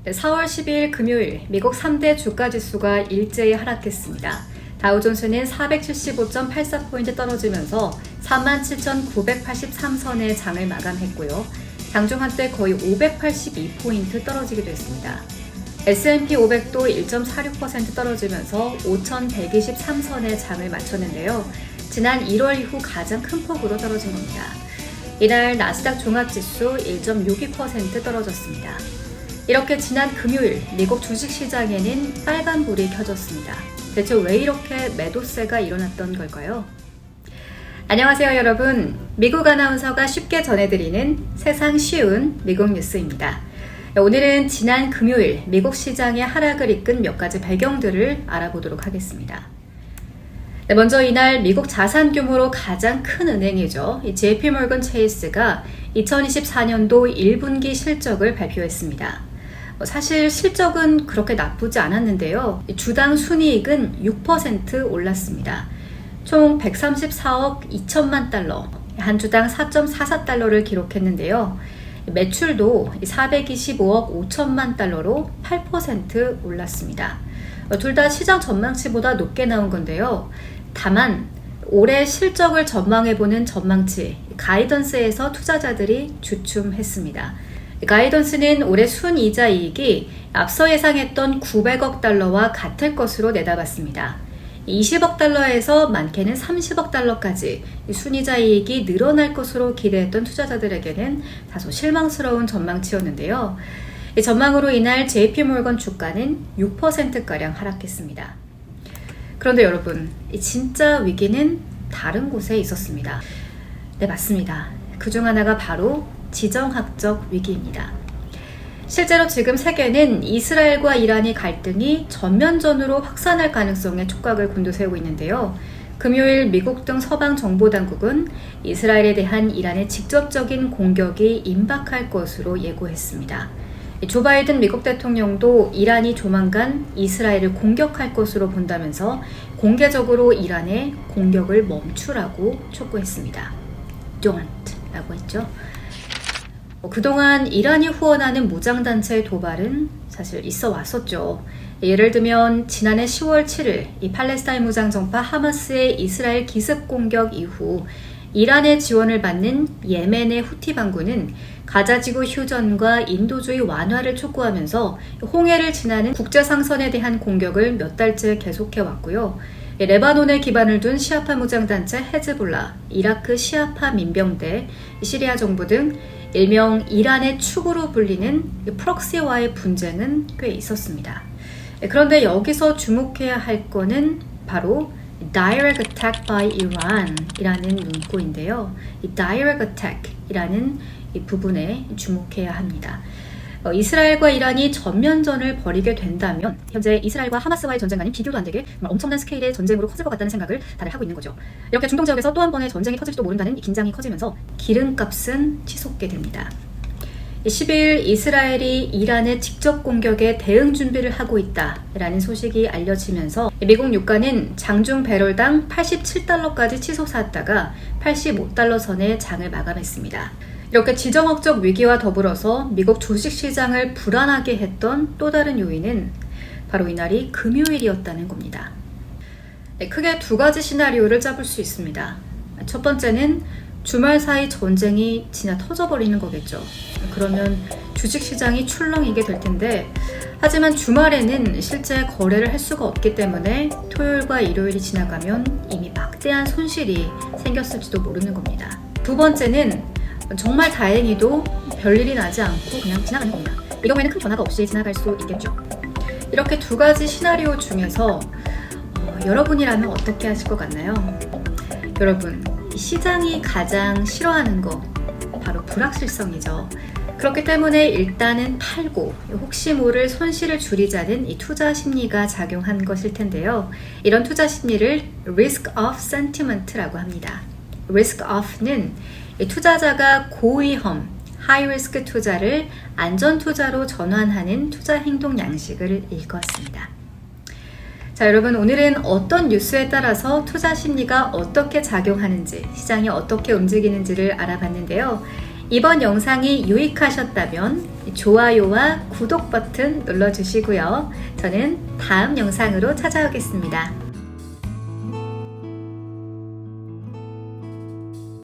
4월 12일 금요일 미국 3대 주가지수가 일제히 하락했습니다. 다우존스는 475.84포인트 떨어지면서 47,983선의 장을 마감했고요. 장중 한때 거의 582포인트 떨어지기도 했습니다. S&P 500도 1.46% 떨어지면서 5,123선의 장을 마쳤는데요. 지난 1월 이후 가장 큰 폭으로 떨어진 겁니다. 이날 나스닥 종합지수 1.62% 떨어졌습니다. 이렇게 지난 금요일 미국 주식시장에는 빨간불이 켜졌습니다. 대체 왜 이렇게 매도세가 일어났던 걸까요? 안녕하세요 여러분. 미국 아나운서가 쉽게 전해드리는 세상 쉬운 미국 뉴스입니다. 오늘은 지난 금요일 미국 시장의 하락을 이끈 몇 가지 배경들을 알아보도록 하겠습니다. 먼저 이날 미국 자산 규모로 가장 큰 은행이죠. JP모건 체이스가 2024년도 1분기 실적을 발표했습니다. 사실 실적은 그렇게 나쁘지 않았는데요. 주당 순이익은 6% 올랐습니다. 총 134억 2천만 달러, 한 주당 4.44달러를 기록했는데요. 매출도 425억 5천만 달러로 8% 올랐습니다. 둘 다 시장 전망치보다 높게 나온 건데요. 다만 올해 실적을 전망해보는 전망치, 가이던스에서 투자자들이 주춤했습니다. 가이던스는 올해 순이자 이익이 앞서 예상했던 900억 달러와 같을 것으로 내다봤습니다. 20억 달러에서 많게는 30억 달러까지 순이자 이익이 늘어날 것으로 기대했던 투자자들에게는 다소 실망스러운 전망치였는데요. 이 전망으로 이날 JP모건 주가는 6%가량 하락했습니다. 그런데 여러분, 진짜 위기는 다른 곳에 있었습니다. 네, 맞습니다. 그중 하나가 바로 지정학적 위기입니다. 실제로 지금 세계는 이스라엘과 이란의 갈등이 전면전으로 확산할 가능성에 촉각을 곤두세우고 있는데요. 금요일 미국 등 서방 정보당국은 이스라엘에 대한 이란의 직접적인 공격이 임박할 것으로 예고했습니다. 조 바이든 미국 대통령도 이란이 조만간 이스라엘을 공격할 것으로 본다면서 공개적으로 이란의 공격을 멈추라고 촉구했습니다. Don't 라고 했죠. 그동안 이란이 후원하는 무장단체의 도발은 사실 있어 왔었죠. 예를 들면 지난해 10월 7일 이 팔레스타인 무장정파 하마스의 이스라엘 기습 공격 이후 이란의 지원을 받는 예멘의 후티 반군은 가자지구 휴전과 인도주의 완화를 촉구하면서 홍해를 지나는 국제상선에 대한 공격을 몇 달째 계속해 왔고요. 레바논에 기반을 둔 시아파 무장단체 헤즈볼라, 이라크 시아파 민병대, 시리아 정부 등 일명 이란의 축으로 불리는 프록시와의 분쟁은 꽤 있었습니다. 그런데 여기서 주목해야 할 거는 바로 Direct Attack by Iran 이라는 문구인데요. 이 Direct Attack 이라는 이 부분에 주목해야 합니다. 이스라엘과 이란이 전면전을 벌이게 된다면 현재 이스라엘과 하마스와의 전쟁과는 비교도 안 되게 엄청난 스케일의 전쟁으로 커질 것 같다는 생각을 다들 하고 있는 거죠. 이렇게 중동 지역에서 또 한 번의 전쟁이 터질지도 모른다는 긴장이 커지면서 기름값은 치솟게 됩니다. 10일 이스라엘이 이란의 직접 공격에 대응 준비를 하고 있다라는 소식이 알려지면서 미국 유가는 장중 배럴당 87달러까지 치솟았다가 85달러 선의 장을 마감했습니다. 이렇게 지정학적 위기와 더불어서 미국 주식시장을 불안하게 했던 또 다른 요인은 바로 이날이 금요일이었다는 겁니다. 크게 두 가지 시나리오를 짜볼 수 있습니다. 첫 번째는 주말 사이 전쟁이 지나 터져버리는 거겠죠. 그러면 주식시장이 출렁이게 될 텐데 하지만 주말에는 실제 거래를 할 수가 없기 때문에 토요일과 일요일이 지나가면 이미 막대한 손실이 생겼을지도 모르는 겁니다. 두 번째는 정말 다행히도 별일이 나지 않고 그냥 지나가는 겁니다. 이 경우에는 큰 변화가 없이 지나갈 수 있겠죠. 이렇게 두 가지 시나리오 중에서 여러분이라면 어떻게 하실 것 같나요? 여러분, 시장이 가장 싫어하는 거 바로 불확실성이죠. 그렇기 때문에 일단은 팔고 혹시 모를 손실을 줄이자는 이 투자 심리가 작용한 것일 텐데요. 이런 투자 심리를 Risk Off Sentiment라고 합니다. Risk Off는 투자자가 고위험, 하이리스크 투자를 안전 투자로 전환하는 투자 행동 양식을 일컫습니다. 자, 여러분 오늘은 어떤 뉴스에 따라서 투자 심리가 어떻게 작용하는지, 시장이 어떻게 움직이는지를 알아봤는데요. 이번 영상이 유익하셨다면 좋아요와 구독 버튼 눌러주시고요. 저는 다음 영상으로 찾아오겠습니다.